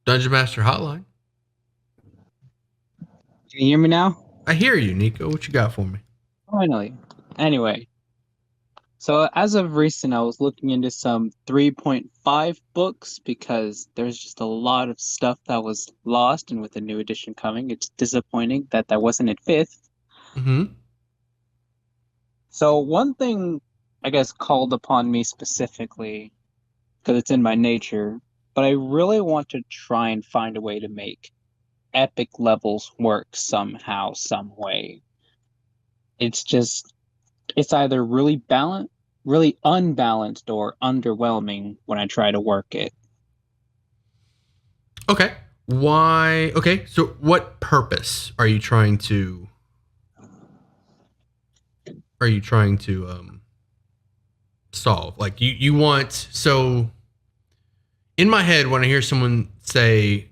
Dungeon Master Hotline. Can you hear me now? I hear you, Nico. What you got for me? Finally. Anyway, so as of recent, I was looking into some 3.5 books because there's just a lot of stuff that was lost, and with the new edition coming, it's disappointing that wasn't at fifth. Mm-hmm. So one thing, I guess, called upon me specifically because it's in my nature, but I really want to try and find a way to make epic levels work somehow, some way. It's just it's either really unbalanced or underwhelming when I try to work it. Okay. Why? Okay. So, what purpose are you trying to solve? Like, you want so. In my head, when I hear someone say,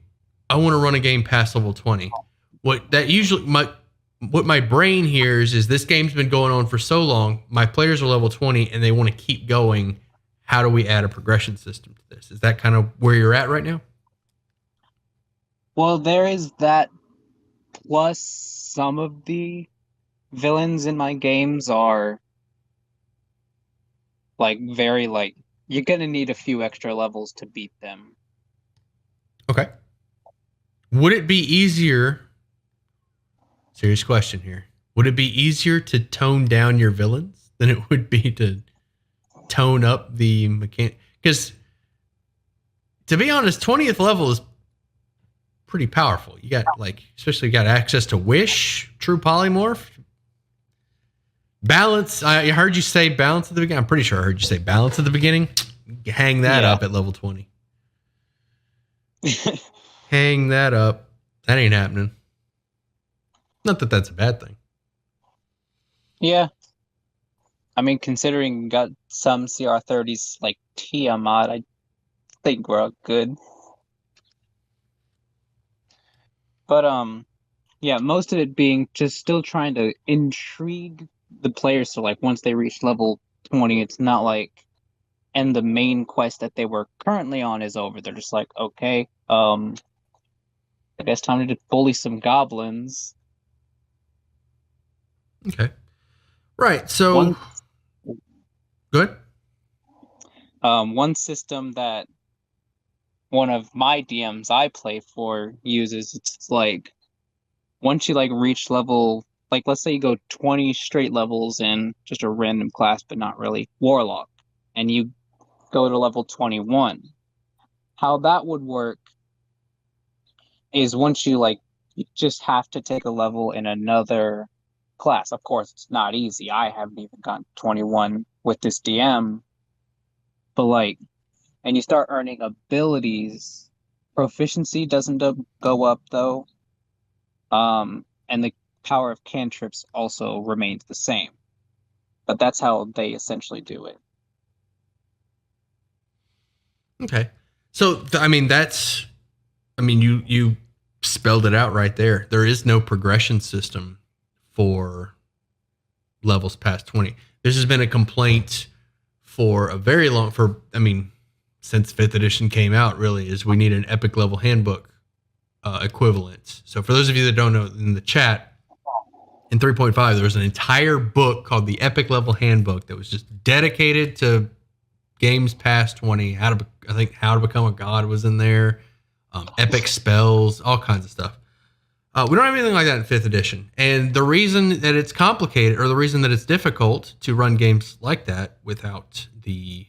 "I want to run a game past level 20," what my brain hears is this game's been going on for so long. My players are level 20 and they want to keep going. How do we add a progression system to this? Is that kind of where you're at right now? Well, there is that, plus some of the villains in my games are very you're gonna need a few extra levels to beat them. Okay. Would it be easier? Serious question here. Would it be easier to tone down your villains than it would be to tone up the mechanic? Because to be honest, 20th level is pretty powerful. You got especially got access to Wish, True Polymorph, Balance. I heard you say balance at the beginning. I'm pretty sure I heard you say balance at the beginning. Hang that up at level 20. Hang that up. That ain't happening. Not that that's a bad thing. Yeah. I mean, considering got some CR30s like Tiamat, I think we're good. But yeah, most of it being just still trying to intrigue the players, so like once they reach level 20, it's not like and the main quest that they were currently on is over. They're just like, okay, I guess time to bully some goblins. Okay. Right. So One good. one system that one of my DMs I play for uses, it's like once you like reach level, like let's say you go 20 straight levels in just a random class, but not really warlock, and you go to level 21. How that would work is once you just have to take a level in another class. Of course, it's not easy. I haven't even gotten 21 with this DM, but and you start earning abilities. Proficiency doesn't go up though. And the power of cantrips also remains the same. But that's how they essentially do it. Okay. So I mean you spelled it out right there. There is no progression system for levels past 20. This has been a complaint for a very long since 5th edition came out, really, is we need an epic level handbook equivalent. So for those of you that don't know, in the chat, in 3.5 there was an entire book called the Epic Level Handbook that was just dedicated to games past 20. How to Become a God was in there, epic spells, all kinds of stuff. We don't have anything like that in 5th edition. And the reason that it's complicated, or the reason that it's difficult to run games like that without the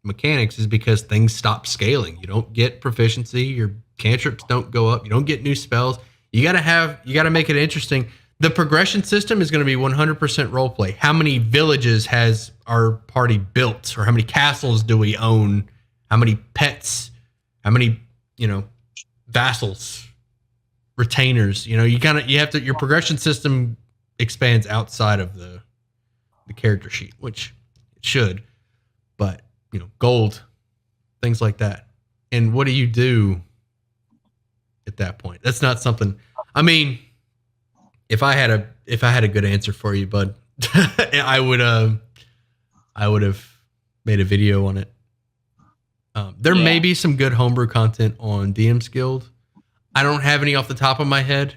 mechanics, is because things stop scaling. You don't get proficiency. Your cantrips don't go up. You don't get new spells. You got to make it interesting. The progression system is going to be 100% roleplay. How many villages has our party built, or how many castles do we own? How many pets? How many, vassals, retainers? You have to. Your progression system expands outside of the character sheet, which it should. But gold, things like that. And what do you do at that point? That's not something. I mean, if I had a good answer for you, bud, I would have made a video on it. There may Yeah. be some good homebrew content on DM's Guild. I don't have any off the top of my head.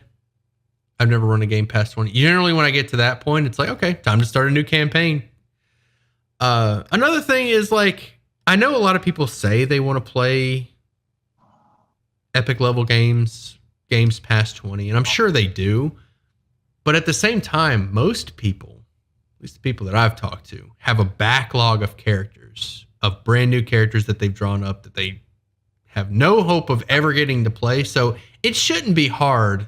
I've never run a game past 20. Generally, when I get to that point, it's like, okay, time to start a new campaign. Another thing is like, I know a lot of people say they want to play epic level games past 20, and I'm sure they do. But at the same time, most people, at least the people that I've talked to, have a backlog of characters, of brand new characters that they've drawn up that they have no hope of ever getting to play. So it shouldn't be hard.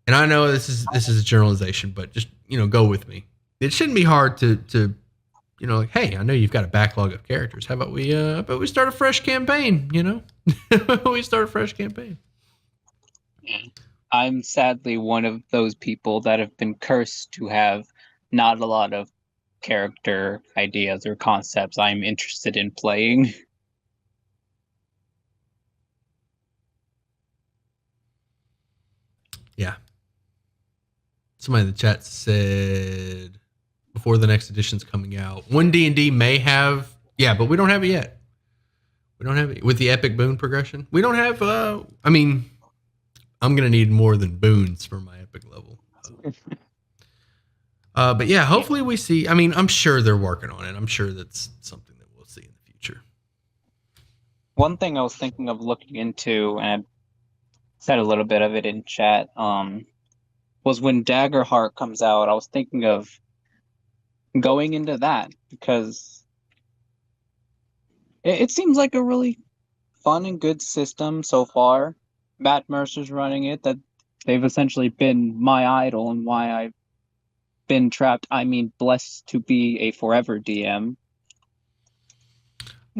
And I know this is a generalization, but just go with me. It shouldn't be hard to like, hey, I know you've got a backlog of characters. How about we start a fresh campaign? We start a fresh campaign. Yeah. I'm sadly one of those people that have been cursed to have not a lot of character ideas or concepts I'm interested in playing. Yeah. Somebody in the chat said before the next edition's coming out, one D&D may have, yeah, but we don't have it yet. We don't have it with the epic boon progression. We don't have. I mean, I'm gonna need more than boons for my epic level. But yeah, hopefully we see. I mean, I'm sure they're working on it. I'm sure that's something that we'll see in the future. One thing I was thinking of looking into, and I said a little bit of it in chat, was when Daggerheart comes out, I was thinking of going into that because it seems like a really fun and good system so far. Matt Mercer's running it, that they've essentially been my idol and why I've been trapped. I mean, blessed to be a forever DM.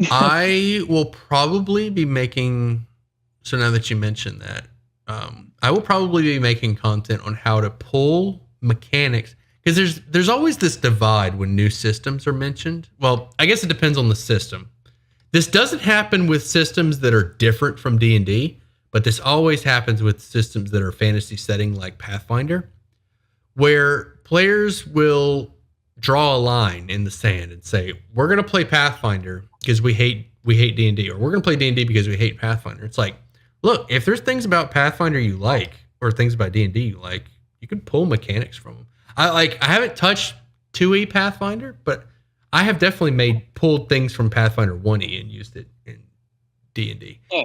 I will probably be making. So now that you mentioned that, I will probably be making content on how to pull mechanics because there's always this divide when new systems are mentioned. Well, I guess it depends on the system. This doesn't happen with systems that are different from D&D, but this always happens with systems that are fantasy setting like Pathfinder, where players will draw a line in the sand and say, "We're going to play Pathfinder because we hate D&D," or "We're going to play D&D because we hate Pathfinder." It's like, look, if there's things about Pathfinder you like or things about D&D you like, you can pull mechanics from them. I haven't touched 2e Pathfinder, but I have definitely pulled things from Pathfinder 1e and used it in D&D. Yeah.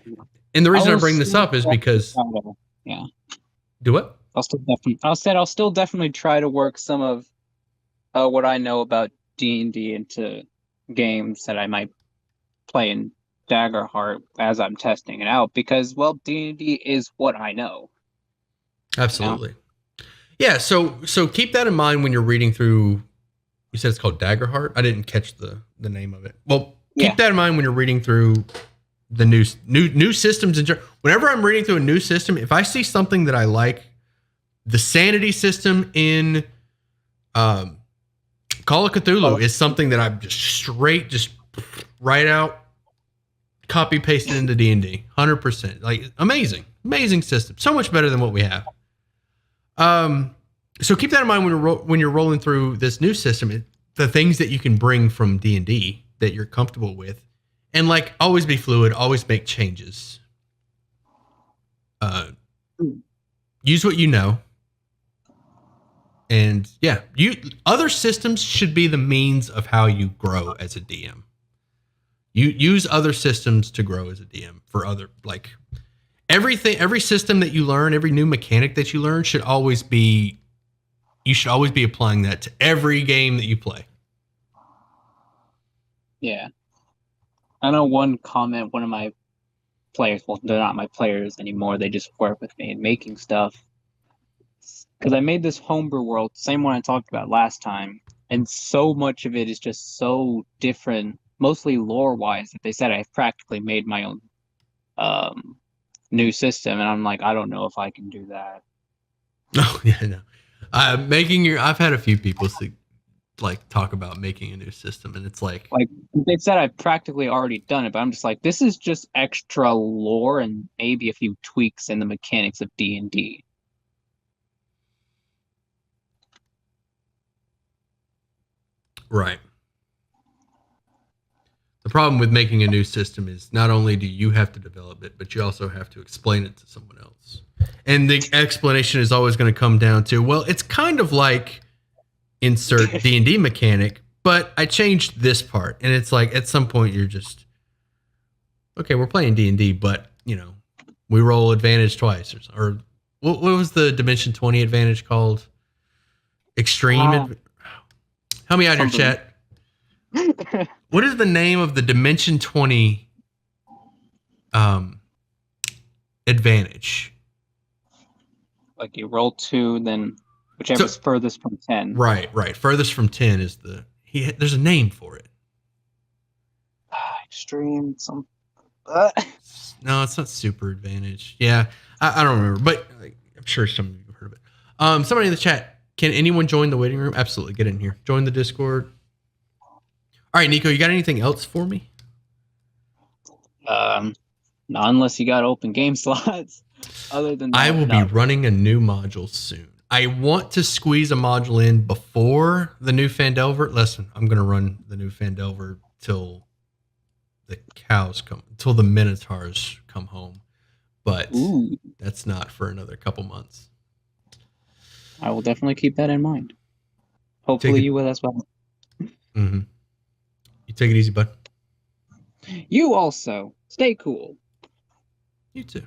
And the reason I bring this up is because yeah, do what? I'll still definitely try to work some of what I know about D&D into games that I might play in Daggerheart as I'm testing it out because, well, D&D is what I know. Absolutely. Yeah, so keep that in mind when you're reading through. You said it's called Daggerheart. I didn't catch the name of it. Well, keep that in mind when you're reading through the new systems. Whenever I'm reading through a new system, if I see something that I like, the sanity system in Call of Cthulhu is something that I'm just write out, copy pasted into D&D, 100%. Like amazing system, so much better than what we have. So keep that in mind when you're rolling through this new system, the things that you can bring from D&D that you're comfortable with, and like always be fluid, always make changes. Use what you know, and yeah, other systems should be the means of how you grow as a DM. You use other systems to grow as a DM for other like every system that you learn, every new mechanic that you learn should always be. You should always be applying that to every game that you play. Yeah. I know one comment one of my players, well, they're not my players anymore, they just work with me in making stuff. Because I made this homebrew world, same one I talked about last time, and so much of it is just so different, mostly lore-wise, that they said I've practically made my own new system, and I'm like, I don't know if I can do that. Oh yeah, no. I've had a few people talk about making a new system, and it's like they said I've practically already done it, but I'm just like, this is just extra lore and maybe a few tweaks in the mechanics of D&D. right. The problem with making a new system is not only do you have to develop it, but you also have to explain it to someone else. And the explanation is always going to come down to, well, it's kind of like insert D&D mechanic, but I changed this part. And it's like at some point you're just, okay, we're playing D&D, but we roll advantage twice or what was the Dimension 20 advantage called? Extreme. Help me out here, chat. What is the name of the Dimension 20 advantage? Like you roll 2, then whichever's furthest from 10. Right. Furthest from 10 is there's a name for it. Extreme No, it's not super advantage. Yeah, I don't remember, but I'm sure some of you have heard of it. Somebody in the chat, can anyone join the waiting room? Absolutely, get in here. Join the Discord. All right, Nico, you got anything else for me? Not unless you got open game slots. Other than that, I will be running a new module soon. I want to squeeze a module in before the new Phandelver. Listen, I'm going to run the new Phandelver till the cows come, till the Minotaurs come home. But that's not for another couple months. I will definitely keep that in mind. Hopefully you will as well. Mm-hmm. You take it easy, bud. You also. Stay cool. You too.